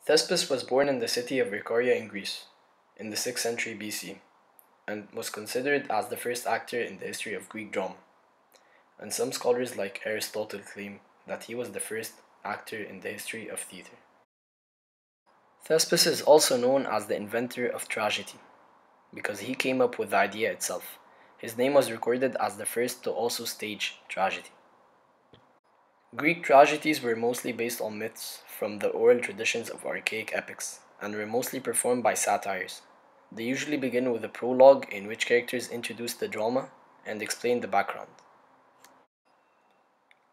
Thespis was born in the city of Rhecaria in Greece, in the 6th century BC, and was considered as the first actor in the history of Greek drama. And some scholars like Aristotle claim that he was the first actor in the history of theatre. Thespis is also known as the inventor of tragedy, because he came up with the idea itself. His name was recorded as the first to also stage tragedy. Greek tragedies were mostly based on myths from the oral traditions of archaic epics, and were mostly performed by satyrs. They usually begin with a prologue in which characters introduce the drama and explain the background.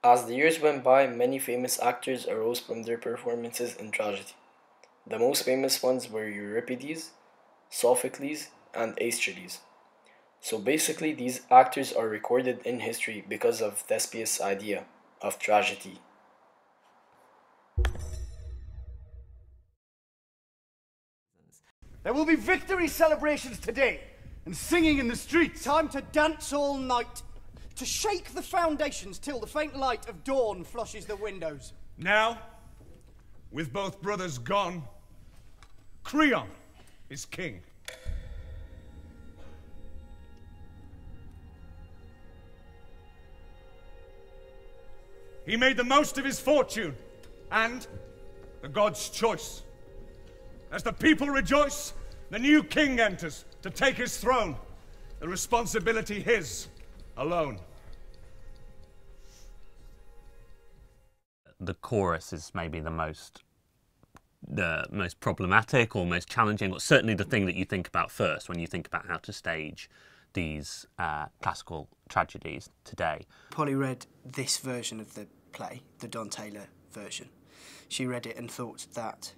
As the years went by, many famous actors arose from their performances in tragedy. The most famous ones were Euripides, Sophocles, and Aeschylus. So basically, these actors are recorded in history because of Thespis' idea of tragedy. There will be victory celebrations today, and singing in the streets. Time to dance all night, to shake the foundations till the faint light of dawn flushes the windows. Now, with both brothers gone, Creon is king. He made the most of his fortune and the god's choice. As the people rejoice, the new king enters to take his throne, the responsibility his alone. The chorus is maybe the most problematic or most challenging, or certainly the thing that you think about first when you think about how to stage these classical tragedies today. Polly read this version of the play, the Don Taylor version. She read it and thought that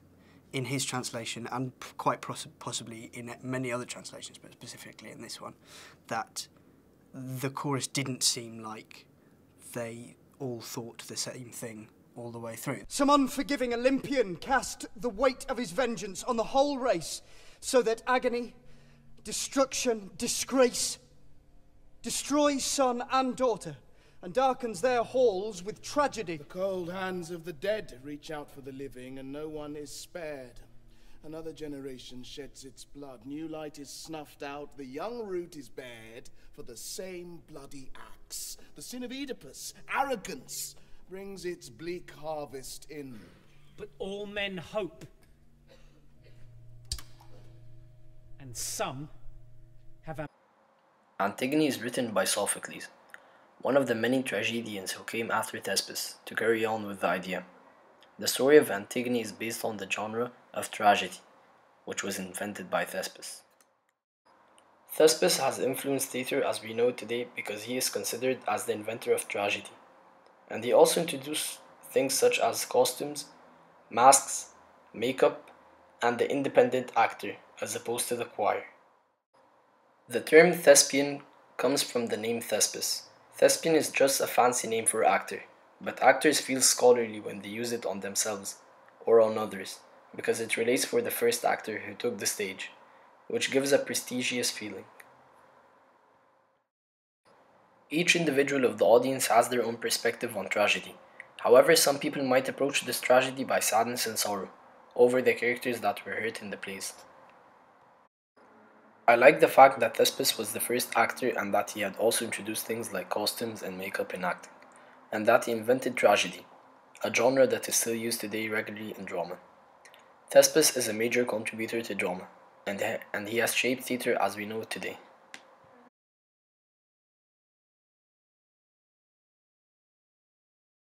in his translation, and quite possibly in many other translations, but specifically in this one, that the chorus didn't seem like they all thought the same thing all the way through. Some unforgiving Olympian cast the weight of his vengeance on the whole race, so that agony, destruction, disgrace destroys son and daughter, and darkens their halls with tragedy. The cold hands of the dead reach out for the living, and no one is spared. Another generation sheds its blood. New light is snuffed out. The young root is bared for the same bloody axe. The sin of Oedipus, arrogance, brings its bleak harvest in. But all men hope. And some have Antigone is written by Sophocles, one of the many tragedians who came after Thespis to carry on with the idea. The story of Antigone is based on the genre of tragedy, which was invented by Thespis. Thespis has influenced theatre as we know it today because he is considered as the inventor of tragedy, and he also introduced things such as costumes, masks, makeup, and the independent actor as opposed to the choir. The term thespian comes from the name Thespis. Thespian is just a fancy name for actor, but actors feel scholarly when they use it on themselves or on others, because it relates for the first actor who took the stage, which gives a prestigious feeling. Each individual of the audience has their own perspective on tragedy. However, some people might approach this tragedy by sadness and sorrow over the characters that were hurt in the plays. I like the fact that Thespis was the first actor and that he had also introduced things like costumes and makeup in acting, and that he invented tragedy, a genre that is still used today regularly in drama. Thespis is a major contributor to drama, and he has shaped theatre as we know it today.